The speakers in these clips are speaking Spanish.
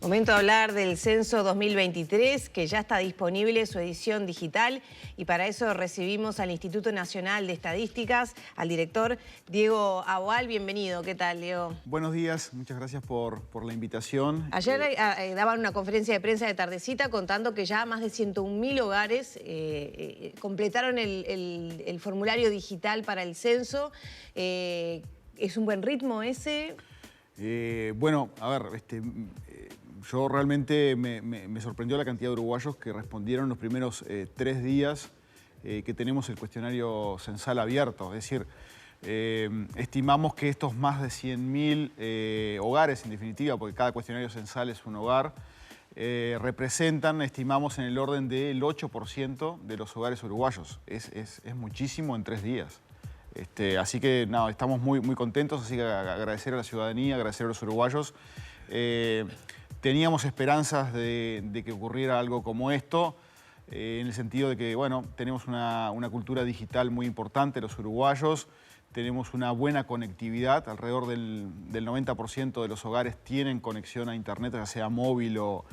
Momento de hablar del Censo 2023, que ya está disponible su edición digital, y para eso recibimos al Instituto Nacional de Estadísticas, al director Diego Aboal. Bienvenido. ¿Qué tal, Diego? Buenos días, muchas gracias por la invitación. Ayer daban una conferencia de prensa de tardecita contando que ya más de 101.000 hogares completaron el formulario digital para el censo. ¿Es un buen ritmo ese? Bueno, a ver, yo realmente me sorprendió la cantidad de uruguayos que respondieron los primeros 3 días que tenemos el cuestionario censal abierto. Es decir, estimamos que estos más de 100.000 hogares, en definitiva, porque cada cuestionario censal es un hogar, representan, estimamos, en el orden del 8% de los hogares uruguayos. Es muchísimo en 3 días. Así que nada, estamos muy contentos, así que agradecer a la ciudadanía, agradecer a los uruguayos. Teníamos esperanzas de que ocurriera algo como esto, en el sentido de que, bueno, tenemos una cultura digital muy importante los uruguayos, tenemos una buena conectividad, alrededor del 90% de los hogares tienen conexión a internet, ya sea móvil o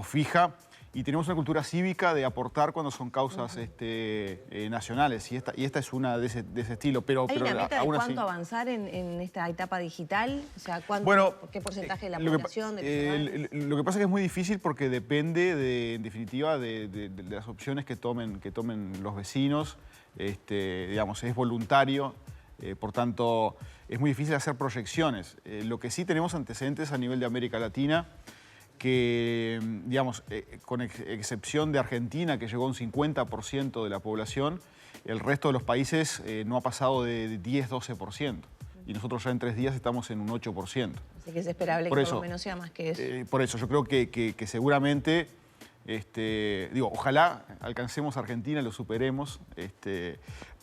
fija. Y tenemos una cultura cívica de aportar cuando son causas nacionales, y esta es una de ese estilo. Pero ¿Hay una meta de aún así, cuánto avanzar en esta etapa digital? O sea, ¿qué porcentaje de la población? Lo que pasa es que es muy difícil porque depende, en definitiva, de las opciones que tomen los vecinos. Digamos, es voluntario, por tanto, es muy difícil hacer proyecciones. Lo que sí tenemos antecedentes a nivel de América Latina, que, digamos, con excepción de Argentina, que llegó a un 50% de la población, el resto de los países no ha pasado de 10-12%. Y nosotros ya en 3 días estamos en un 8%. Así que es esperable que por lo menos sea más que eso. Por eso, yo creo que seguramente, ojalá alcancemos a Argentina, lo superemos,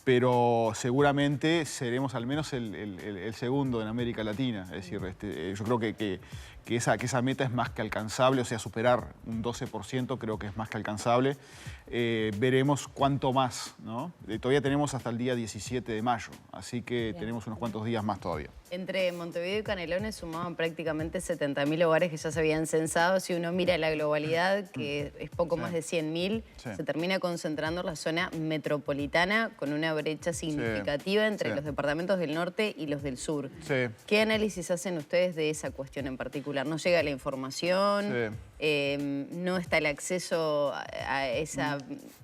pero seguramente seremos al menos el segundo en América Latina. Es decir, yo creo que esa meta es más que alcanzable, o sea, superar un 12% creo que es más que alcanzable. Veremos cuánto más, ¿no? Todavía tenemos hasta el día 17 de mayo, así que tenemos unos cuantos días más todavía. Entre Montevideo y Canelones sumaban prácticamente 70.000 hogares que ya se habían censado. Si uno mira la globalidad, que es poco más de 100.000, se termina concentrando en la zona metropolitana con una brecha significativa entre los departamentos del norte y los del sur. ¿Qué análisis hacen ustedes de esa cuestión en particular? ¿No llega la información? ¿No está el acceso a esa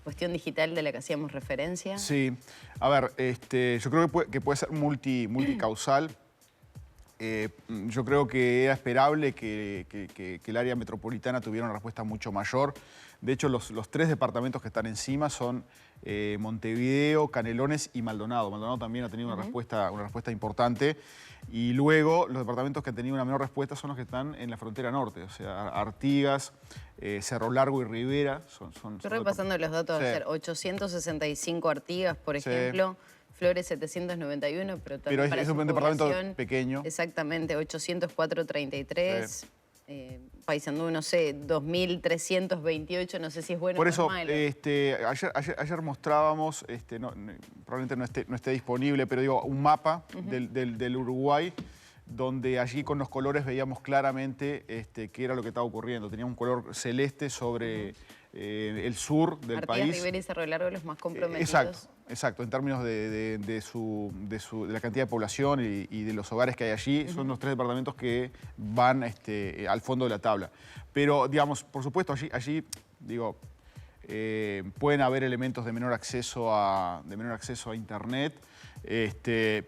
cuestión digital de la que hacíamos referencia? Sí. A ver, yo creo que puede ser multicausal. Yo creo que era esperable que el área metropolitana tuviera una respuesta mucho mayor. De hecho, los 3 departamentos que están encima son Montevideo, Canelones y Maldonado. Maldonado también ha tenido una respuesta importante. Y luego, los departamentos que han tenido una menor respuesta son los que están en la frontera norte. O sea, Artigas, Cerro Largo y Rivera. Estoy repasando los datos de ayer. 865 Artigas, por ejemplo. Flores 791, pero también es un departamento pequeño. Exactamente, 804.33. Paysandú, no sé, 2.328, no sé si es bueno o es malo. Ayer mostrábamos, probablemente no esté disponible, pero digo, un mapa del Uruguay, donde allí con los colores veíamos claramente qué era lo que estaba ocurriendo. Tenía un color celeste sobre el sur del país. Artigas, Rivera y Cerro Largo los más comprometidos. Exacto, en términos de la cantidad de población y de los hogares que hay allí, son los 3 departamentos que van al fondo de la tabla. Pero, digamos, por supuesto, allí digo, pueden haber elementos de menor acceso a internet,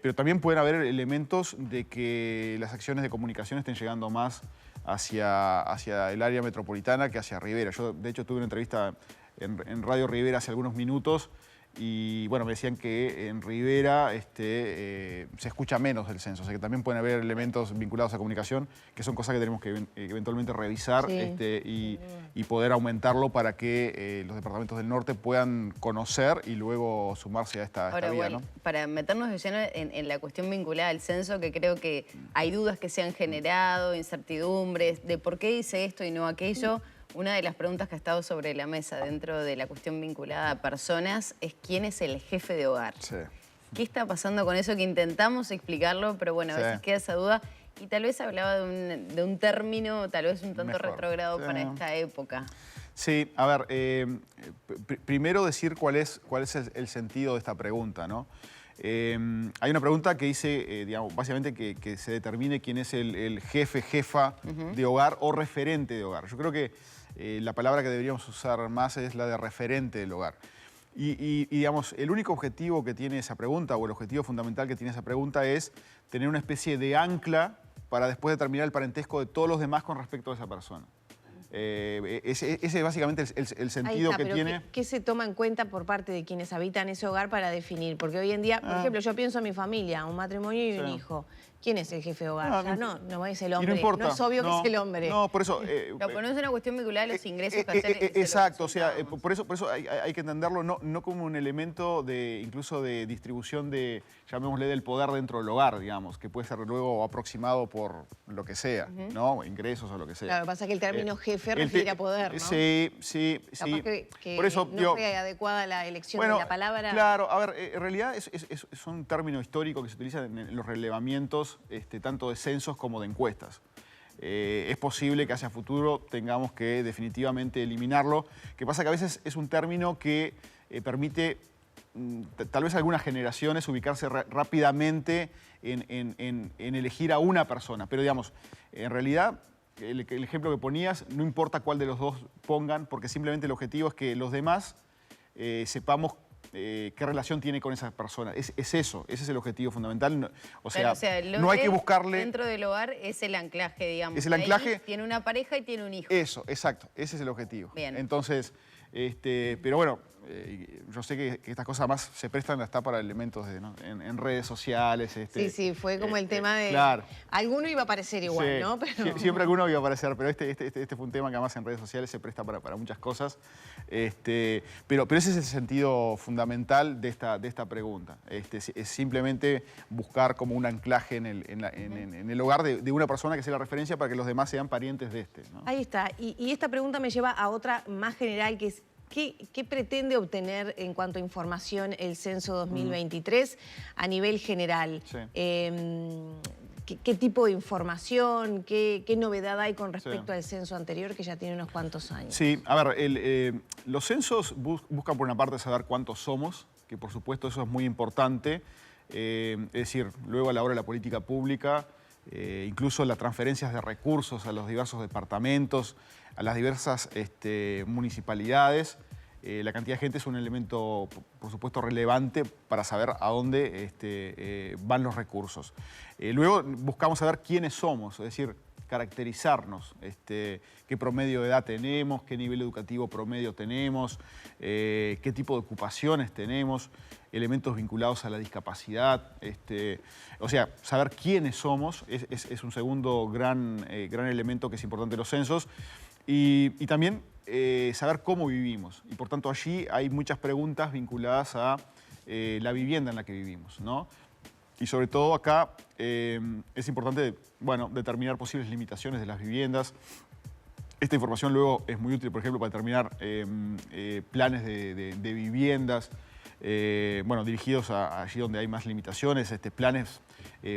pero también pueden haber elementos de que las acciones de comunicación estén llegando más hacia el área metropolitana que hacia Rivera. Yo, de hecho, tuve una entrevista en Radio Rivera hace algunos minutos y, bueno, me decían que en Rivera se escucha menos del censo, o sea que también pueden haber elementos vinculados a comunicación, que son cosas que tenemos que eventualmente revisar y poder aumentarlo para que los departamentos del norte puedan conocer y luego sumarse a esta vía, bueno, ¿no? Para meternos de lleno en la cuestión vinculada al censo, que creo que hay dudas que se han generado, incertidumbres, de por qué dice esto y no aquello. Una de las preguntas que ha estado sobre la mesa dentro de la cuestión vinculada a personas es quién es el jefe de hogar. ¿Qué está pasando con eso? Que intentamos explicarlo, pero bueno, a veces queda esa duda. Y tal vez hablaba de un término tal vez un tanto retrógrado para esta época. Sí, a ver, primero decir cuál es el sentido de esta pregunta, ¿no? Hay una pregunta que dice, digamos, básicamente que se determine quién es el jefe, jefa de hogar o referente de hogar. Yo creo que la palabra que deberíamos usar más es la de referente del hogar. Y, digamos, el único objetivo que tiene esa pregunta, o el objetivo fundamental que tiene esa pregunta, es tener una especie de ancla para después determinar el parentesco de todos los demás con respecto a esa persona. Ese es básicamente el sentido que tiene. ¿Qué se toma en cuenta por parte de quienes habitan ese hogar para definir? Porque hoy en día, por ejemplo, yo pienso en mi familia, un matrimonio y un hijo. ¿Quién es el jefe de hogar? No es el hombre. No importa. No es obvio que es el hombre. No, por eso... Pero no es una cuestión vinculada a los ingresos que hacen. Exacto, o sea, por eso hay que entenderlo no como un elemento incluso de distribución de, llamémosle, del poder dentro del hogar, digamos, que puede ser luego aproximado por lo que sea, ¿no? Ingresos o lo que sea. Claro, lo que pasa es que el término jefe refiere a poder, ¿no? Sí. Que por eso, no fue adecuada la elección de la palabra. Claro, a ver, en realidad es un término histórico que se utiliza en los relevamientos tanto de censos como de encuestas. Es posible que hacia futuro tengamos que definitivamente eliminarlo. Que pasa que a veces es un término que permite tal vez a algunas generaciones ubicarse rápidamente en elegir a una persona. Pero digamos, en realidad, el ejemplo que ponías, no importa cuál de los dos pongan, porque simplemente el objetivo es que los demás sepamos qué relación tiene con esa persona. Es eso, ese es el objetivo fundamental. O sea, no hay que buscarle... Dentro del hogar es el anclaje, digamos. Es el anclaje. Ahí tiene una pareja y tiene un hijo. Eso, exacto, ese es el objetivo. Bien. Entonces, pero bueno, yo sé que estas cosas más se prestan hasta para elementos en redes sociales. Sí, fue como el tema de... Claro. Alguno iba a aparecer igual, sí, ¿no? Pero... Siempre alguno iba a aparecer, pero este fue un tema que además en redes sociales se presta para muchas cosas. Pero ese es el sentido fundamental de esta pregunta. Es simplemente buscar como un anclaje en el hogar de una persona que sea la referencia para que los demás sean parientes de ¿no? Ahí está. Y esta pregunta me lleva a otra más general, que es ¿qué pretende obtener en cuanto a información el Censo 2023 a nivel general? Sí. ¿Qué tipo de información, qué novedad hay con respecto al censo anterior, que ya tiene unos cuantos años? Sí, a ver, los censos buscan por una parte saber cuántos somos, que por supuesto eso es muy importante. Es decir, luego a la hora de la política pública, incluso las transferencias de recursos a los diversos departamentos, a las diversas municipalidades, la cantidad de gente es un elemento, por supuesto, relevante para saber a dónde van los recursos. Luego buscamos saber quiénes somos, es decir, caracterizarnos, qué promedio de edad tenemos, qué nivel educativo promedio tenemos, qué tipo de ocupaciones tenemos, elementos vinculados a la discapacidad. O sea, saber quiénes somos es un segundo gran elemento que es importante en los censos. Y también saber cómo vivimos. Y por tanto allí hay muchas preguntas vinculadas a la vivienda en la que vivimos, ¿no? Y sobre todo acá es importante, bueno, determinar posibles limitaciones de las viviendas. Esta información luego es muy útil, por ejemplo, para determinar planes de viviendas, bueno, dirigidos allí donde hay más limitaciones, planes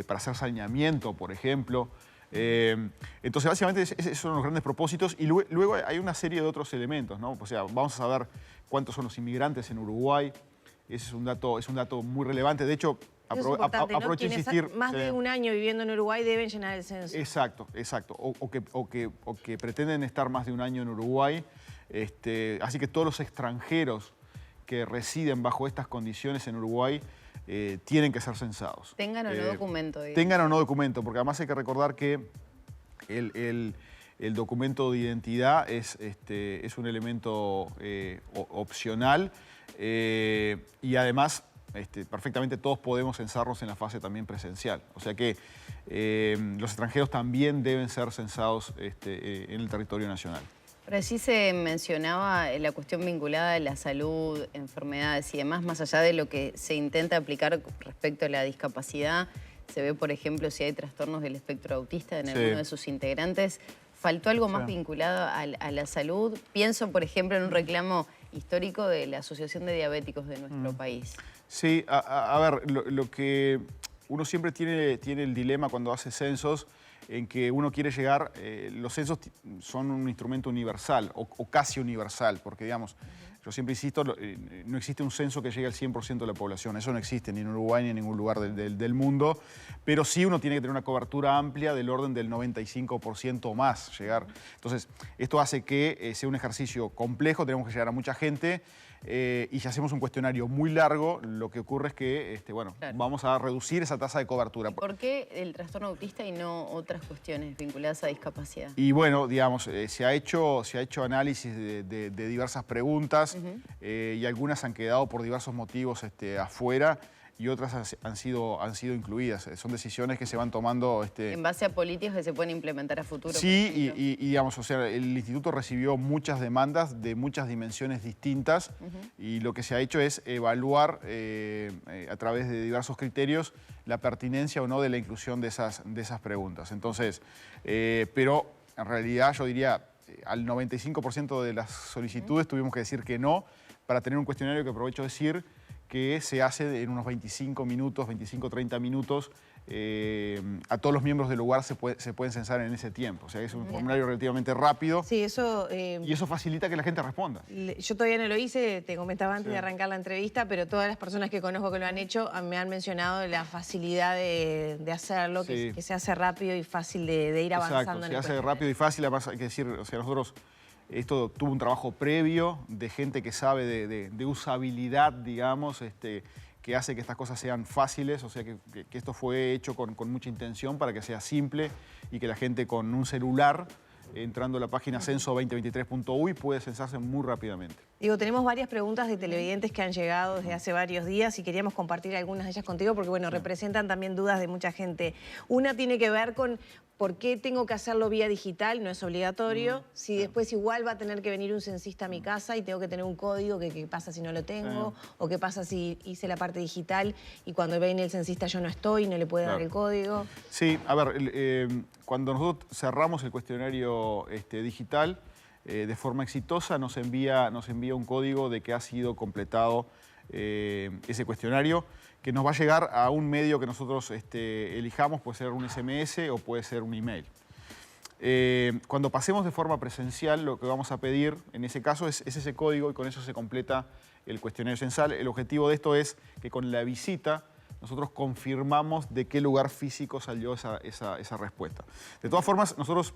para hacer saneamiento, por ejemplo. Entonces, básicamente, esos son los grandes propósitos. Y luego hay una serie de otros elementos, ¿no? O sea, vamos a saber cuántos son los inmigrantes en Uruguay. Ese es un dato muy relevante. De hecho, aprovecho de insistir... Más de un año viviendo en Uruguay deben llenar el censo. Exacto. O que pretenden estar más de un año en Uruguay. Así que todos los extranjeros que residen bajo estas condiciones en Uruguay tienen que ser censados. Tengan o no documento. Digamos. Tengan o no documento, porque además hay que recordar que el documento de identidad es un elemento opcional y además perfectamente todos podemos censarnos en la fase también presencial. O sea que los extranjeros también deben ser censados en el territorio nacional. Pero sí se mencionaba la cuestión vinculada a la salud, enfermedades y demás, más allá de lo que se intenta aplicar respecto a la discapacidad. Se ve, por ejemplo, si hay trastornos del espectro autista en alguno de sus integrantes. ¿Faltó algo más vinculado a la salud? Pienso, por ejemplo, en un reclamo histórico de la Asociación de Diabéticos de nuestro país. Sí, a ver, lo que uno siempre tiene el dilema cuando hace censos en que uno quiere llegar, los censos son un instrumento universal o casi universal, porque digamos, yo siempre insisto, no existe un censo que llegue al 100% de la población, eso no existe ni en Uruguay ni en ningún lugar del mundo, pero sí uno tiene que tener una cobertura amplia del orden del 95% o más llegar. Entonces, esto hace que sea un ejercicio complejo, tenemos que llegar a mucha gente, y si hacemos un cuestionario muy largo, lo que ocurre es que bueno, claro, vamos a reducir esa tasa de cobertura. ¿Y por qué el trastorno autista y no otras cuestiones vinculadas a discapacidad? Y bueno, digamos, se ha hecho análisis de diversas preguntas, y algunas han quedado por diversos motivos afuera, y otras han sido incluidas. Son decisiones que se van tomando... en base a políticas que se pueden implementar a futuro. Sí, y digamos, o sea, el instituto recibió muchas demandas de muchas dimensiones distintas, y lo que se ha hecho es evaluar a través de diversos criterios la pertinencia o no de la inclusión de esas preguntas. Entonces, pero en realidad yo diría, al 95% de las solicitudes tuvimos que decir que no, para tener un cuestionario que aprovecho de decir que se hace en unos 25 minutos, 25-30 minutos. A todos los miembros del lugar se pueden censar en ese tiempo. O sea, es un formulario relativamente rápido. Sí, eso... y eso facilita que la gente responda. Yo todavía no lo hice, te comentaba antes de arrancar la entrevista, pero todas las personas que conozco que lo han hecho me han mencionado la facilidad de hacerlo, que se hace rápido y fácil de ir avanzando. Exacto, se hace rápido y fácil. Además, hay que decir, o sea, nosotros... Esto tuvo un trabajo previo de gente que sabe de usabilidad, digamos, que hace que estas cosas sean fáciles, o sea que esto fue hecho con mucha intención para que sea simple y que la gente con un celular, entrando a la página censo2023.uy, puede censarse muy rápidamente. Digo, tenemos varias preguntas de televidentes que han llegado desde hace varios días y queríamos compartir algunas de ellas contigo porque, bueno, representan también dudas de mucha gente. Una tiene que ver con por qué tengo que hacerlo vía digital, no es obligatorio, si después igual va a tener que venir un censista a mi casa y tengo que tener un código, ¿qué pasa si no lo tengo? O qué pasa si hice la parte digital y cuando viene el censista yo no estoy y no le puedo dar el código. Sí, a ver, cuando nosotros cerramos el cuestionario digital, de forma exitosa nos envía un código de que ha sido completado ese cuestionario, que nos va a llegar a un medio que nosotros elijamos, puede ser un SMS o puede ser un email. Cuando pasemos de forma presencial, lo que vamos a pedir en ese caso es ese código y con eso se completa el cuestionario censal. El objetivo de esto es que con la visita nosotros confirmamos de qué lugar físico salió esa respuesta. De todas formas, nosotros...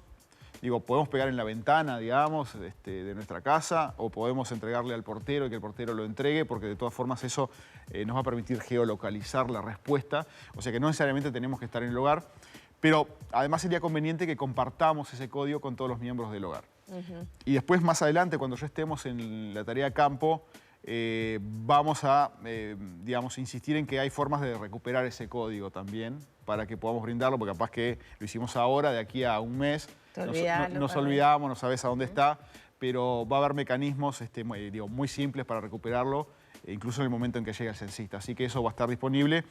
podemos pegar en la ventana, digamos, de nuestra casa, o podemos entregarle al portero y que el portero lo entregue, porque de todas formas eso nos va a permitir geolocalizar la respuesta. O sea que no necesariamente tenemos que estar en el hogar, pero además sería conveniente que compartamos ese código con todos los miembros del hogar. Y después, más adelante, cuando ya estemos en la tarea campo, vamos a, insistir en que hay formas de recuperar ese código también, para que podamos brindarlo, porque capaz que lo hicimos ahora, de aquí a un mes, nos olvidamos, no sabes a dónde está, pero va a haber mecanismos muy simples para recuperarlo, incluso en el momento en que llegue el censista. Así que eso va a estar disponible.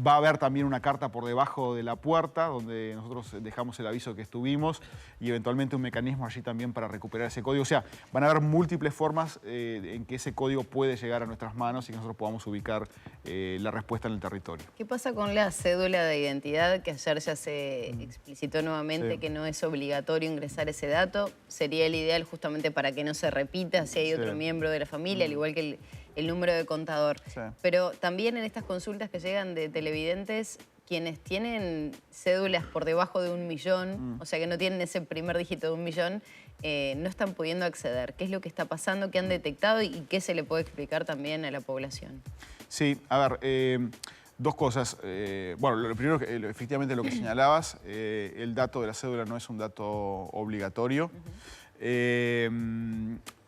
Va a haber también una carta por debajo de la puerta, donde nosotros dejamos el aviso que estuvimos, y eventualmente un mecanismo allí también para recuperar ese código. O sea, van a haber múltiples formas en que ese código puede llegar a nuestras manos y que nosotros podamos ubicar la respuesta en el territorio. ¿Qué pasa con la cédula de identidad, que ayer ya se explicitó nuevamente que no es obligatorio ingresar ese dato? Sería el ideal justamente para que no se repita si hay otro miembro de la familia, al igual que el número de contador. Pero también en estas consultas que llegan de televidentes, quienes tienen cédulas por debajo de 1 millón, o sea que no tienen ese primer dígito de 1 millón, no están pudiendo acceder. ¿Qué es lo que está pasando? ¿Qué han detectado? ¿Y qué se le puede explicar también a la población? Sí, a ver, dos cosas. Bueno, lo primero, efectivamente lo que señalabas, el dato de la cédula no es un dato obligatorio.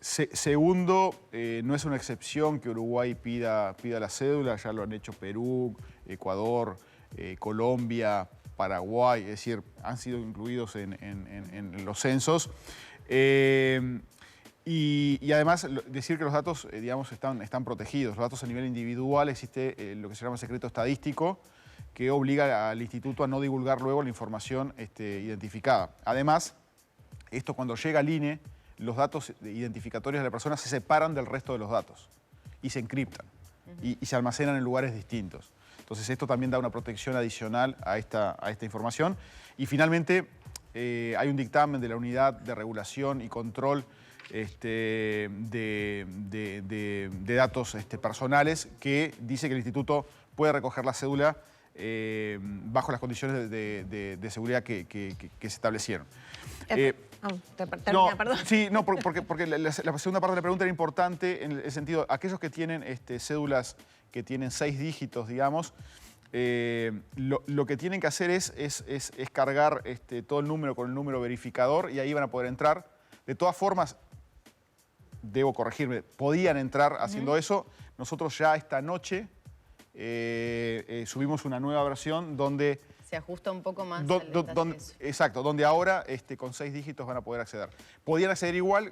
Segundo, no es una excepción que Uruguay pida la cédula, ya lo han hecho Perú, Ecuador, Colombia, Paraguay, es decir, han sido incluidos en los censos. Y además, decir que los datos, están protegidos. Los datos a nivel individual, existe lo que se llama secreto estadístico, que obliga al instituto a no divulgar luego la información identificada. Además, esto cuando llega al INE, los datos identificatorios de la persona se separan del resto de los datos y se encriptan y se almacenan en lugares distintos. Entonces esto también da una protección adicional a esta información. Y finalmente hay un dictamen de la Unidad de Regulación y Control de datos personales que dice que el instituto puede recoger la cédula bajo las condiciones de seguridad que se establecieron. Perdón. Sí, no, porque la segunda parte de la pregunta era importante en el sentido, aquellos que tienen cédulas que tienen 6 dígitos, digamos, lo que tienen que hacer es cargar todo el número con el número verificador y ahí van a poder entrar. De todas formas, debo corregirme, podían entrar haciendo eso. Nosotros ya esta noche subimos una nueva versión donde... Se ajusta un poco más exacto, donde ahora con 6 dígitos van a poder acceder. Podían acceder igual,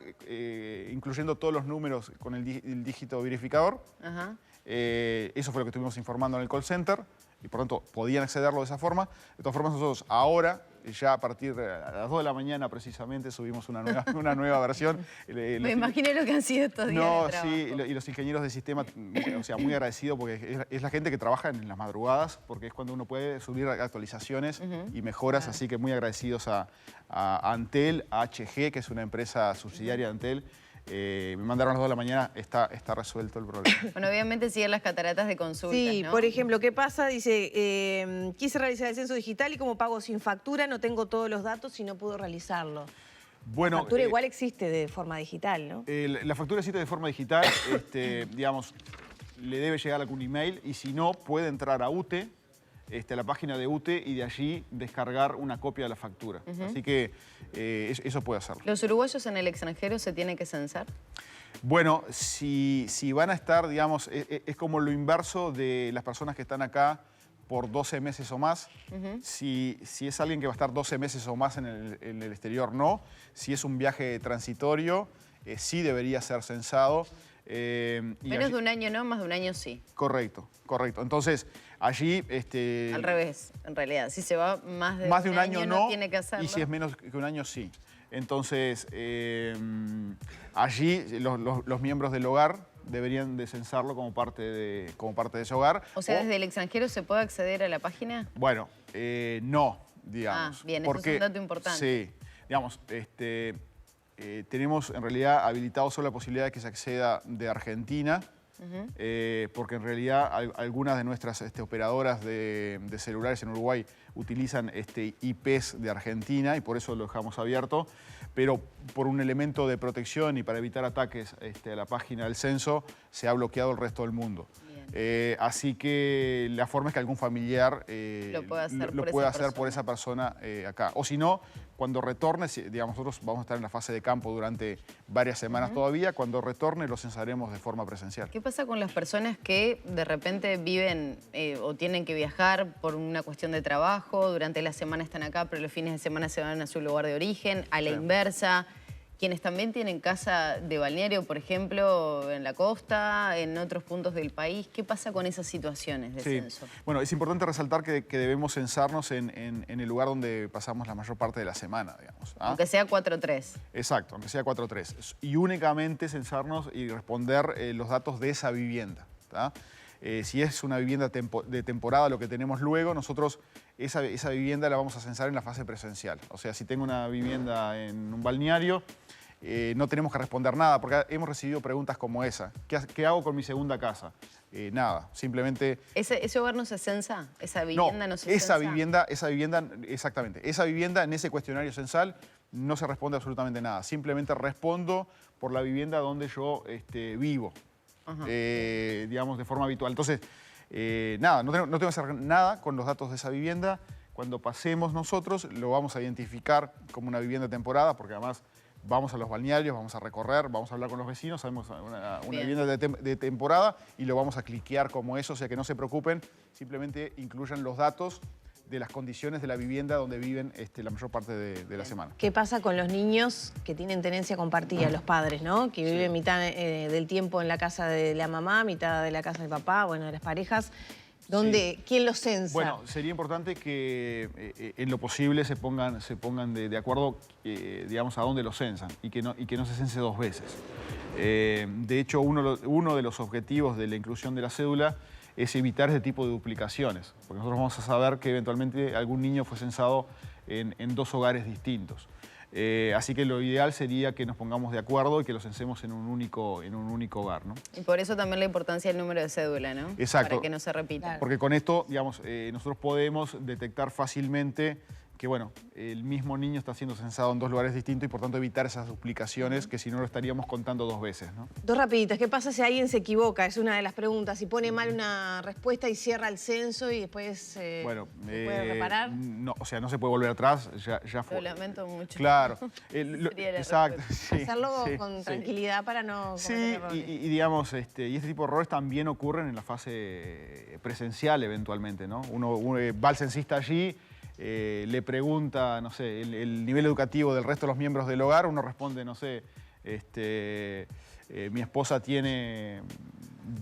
incluyendo todos los números con el dígito verificador. Ajá. Eso fue lo que estuvimos informando en el call center y por lo tanto podían accederlo de esa forma. De todas formas nosotros ahora, ya a partir de las 2 de la mañana precisamente, subimos una nueva versión. Me imaginé lo que han sido estos días de trabajo. Sí, y los ingenieros de sistema, o sea, muy agradecidos porque es la gente que trabaja en las madrugadas, porque es cuando uno puede subir actualizaciones y mejoras, así que muy agradecidos a Antel, a HG, que es una empresa subsidiaria de Antel. Me mandaron a las 2 de la mañana, está resuelto el problema. Bueno, obviamente siguen las cataratas de consultas, Sí, ¿no? por ejemplo, ¿qué pasa? Dice, quise realizar el censo digital y como pago sin factura no tengo todos los datos y no puedo realizarlo. Bueno, La factura igual existe de forma digital, ¿no? La factura existe de forma digital, digamos, le debe llegar algún email y si no, puede entrar a UTE, a la página de UTE y de allí descargar una copia de la factura. Así que eso puede hacerlo. ¿Los uruguayos en el extranjero se tienen que censar? Bueno, si van a estar, digamos, es como lo inverso de las personas que están acá por 12 meses o más. Si es alguien que va a estar 12 meses o más en el exterior, no. Si es un viaje transitorio, sí debería ser censado. Menos de un año no, más de un año sí. Correcto, correcto. Entonces, allí... Al revés, en realidad. Si se va más de un año no tiene que hacerlo. Y si es menos que un año, sí. Entonces, allí los miembros del hogar deberían de censarlo como parte de ese hogar. O sea, ¿desde el extranjero se puede acceder a la página? Bueno, no, digamos. Ah, bien, eso es un dato importante. Sí, digamos, tenemos en realidad habilitado solo la posibilidad de que se acceda de Argentina, porque en realidad algunas de nuestras operadoras de celulares en Uruguay utilizan IPs de Argentina y por eso lo dejamos abierto, pero por un elemento de protección y para evitar ataques a la página del censo se ha bloqueado el resto del mundo. Así que la forma es que algún familiar lo puede hacer por esa persona acá. O si no, cuando retorne, digamos, nosotros vamos a estar en la fase de campo durante varias semanas todavía, cuando retorne lo censaremos de forma presencial. ¿Qué pasa con las personas que de repente viven o tienen que viajar por una cuestión de trabajo, durante la semana están acá, pero los fines de semana se van a su lugar de origen, a la inversa? Quienes también tienen casa de balneario, por ejemplo, en la costa, en otros puntos del país. ¿Qué pasa con esas situaciones de censo? Bueno, es importante resaltar que debemos censarnos en el lugar donde pasamos la mayor parte de la semana, digamos. Aunque sea 4-3. Exacto, aunque sea 4-3. Y únicamente censarnos y responder los datos de esa vivienda. Si es una vivienda de temporada, lo que tenemos luego, nosotros esa vivienda la vamos a censar en la fase presencial. O sea, si tengo una vivienda en un balneario, no tenemos que responder nada, porque hemos recibido preguntas como esa. ¿Qué hago con mi segunda casa? Nada, simplemente... ¿Ese hogar no se censa? ¿Esa vivienda no se censa? Esa vivienda, exactamente. Esa vivienda en ese cuestionario censal no se responde absolutamente nada. Simplemente respondo por la vivienda donde yo vivo. Digamos, de forma habitual. Entonces, nada, no tengo que hacer nada con los datos de esa vivienda. Cuando pasemos nosotros, lo vamos a identificar como una vivienda de temporada, porque además vamos a los balnearios, vamos a recorrer, vamos a hablar con los vecinos, sabemos una vivienda de temporada y lo vamos a cliquear como eso, o sea que no se preocupen, simplemente incluyan los datos de las condiciones de la vivienda donde viven la mayor parte de la semana. ¿Qué pasa con los niños que tienen tenencia compartida, los padres, ¿no? Que viven mitad del tiempo en la casa de la mamá, mitad de la casa del papá, bueno, de las parejas. ¿Quién los censa? Bueno, sería importante que en lo posible se pongan de acuerdo, digamos, a dónde los censan y que no se cense 2 veces. De hecho, uno de los objetivos de la inclusión de la cédula es evitar ese tipo de duplicaciones, porque nosotros vamos a saber que eventualmente algún niño fue censado en 2 hogares distintos. Así que lo ideal sería que nos pongamos de acuerdo y que lo censemos en un único hogar, ¿no? Y por eso también la importancia del número de cédula, ¿no? Exacto. Para que no se repita. Claro. Porque con esto, digamos, nosotros podemos detectar fácilmente que, bueno, el mismo niño está siendo censado en 2 lugares distintos y por tanto evitar esas duplicaciones que si no lo estaríamos contando 2 veces, ¿no? 2 rapiditas. ¿Qué pasa si alguien se equivoca? Es una de las preguntas. Si pone mal una respuesta y cierra el censo y después Bueno, ¿se puede reparar? No, o sea, no se puede volver atrás, ya fue. Lo lamento mucho. Claro. Sería la Exacto. respuesta. Sí, Hacerlo sí, con sí. tranquilidad para no cometer Sí, errores. y digamos, y este tipo de errores también ocurren en la fase presencial eventualmente, ¿no? Uno va al censista allí, le pregunta, no sé, el nivel educativo del resto de los miembros del hogar, uno responde, no sé, mi esposa tiene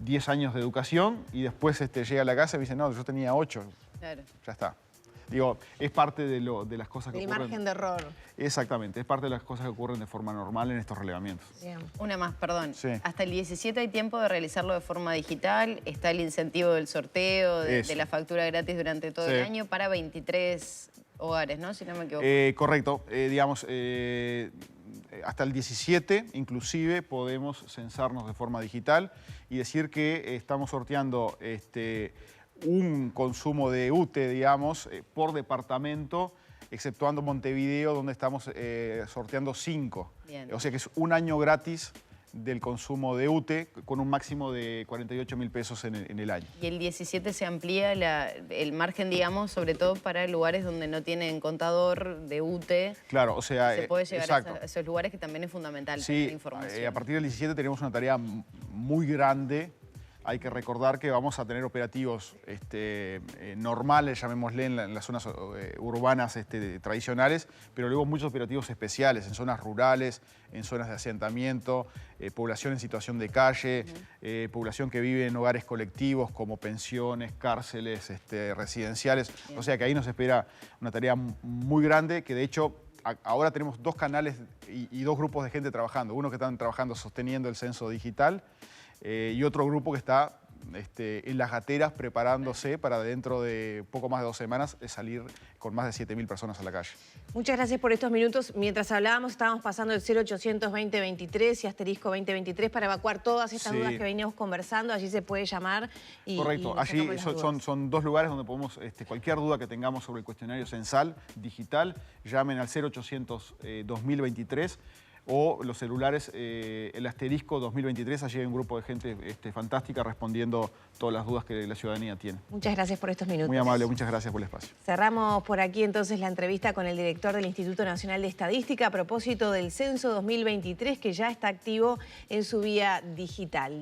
10 años de educación y después llega a la casa y me dice, no, yo tenía 8. Claro. Ya está. Digo, es parte de las cosas que El ocurren. margen de error. Exactamente, es parte de las cosas que ocurren de forma normal en estos relevamientos. Bien. Una más, perdón. Sí. Hasta el 17 hay tiempo de realizarlo de forma digital. Está el incentivo del sorteo, de Eso. la factura gratis durante todo Sí. el año para 23 hogares, ¿no? Si no me equivoco. Correcto. Digamos, hasta el 17 inclusive podemos censarnos de forma digital y decir que estamos sorteando un consumo de UTE, digamos, por departamento, exceptuando Montevideo, donde estamos sorteando 5. Bien. O sea que es un año gratis del consumo de UTE con un máximo de 48.000 pesos en el año. Y el 17 se amplía el margen, digamos, sobre todo para lugares donde no tienen contador de UTE. Claro, o sea, Se puede llegar exacto. a esos lugares que también es fundamental Sí, tener información. a partir del 17 tenemos una tarea muy grande. Hay que recordar que vamos a tener operativos normales, llamémosle, en las zonas urbanas tradicionales, pero luego muchos operativos especiales en zonas rurales, en zonas de asentamiento, población en situación de calle, población que vive en hogares colectivos como pensiones, cárceles, residenciales. Bien. O sea que ahí nos espera una tarea muy grande que de hecho ahora tenemos 2 canales y 2 grupos de gente trabajando. Uno que están trabajando sosteniendo el censo digital y otro grupo que está en las gateras preparándose para dentro de poco más de 2 semanas salir con más de 7.000 personas a la calle. Muchas gracias por estos minutos. Mientras hablábamos, estábamos pasando el 0800 2023 y asterisco 2023 para evacuar todas estas Sí. dudas que veníamos conversando. Allí se puede llamar y Correcto, nos allí sacamos las dudas. son 2 lugares donde podemos, cualquier duda que tengamos sobre el cuestionario censal digital, llamen al 0800 2023 o los celulares, el asterisco 2023, allí hay un grupo de gente fantástica respondiendo todas las dudas que la ciudadanía tiene. Muchas gracias por estos minutos. Muy amable, muchas gracias por el espacio. Cerramos por aquí entonces la entrevista con el director del Instituto Nacional de Estadística a propósito del Censo 2023 que ya está activo en su vía digital.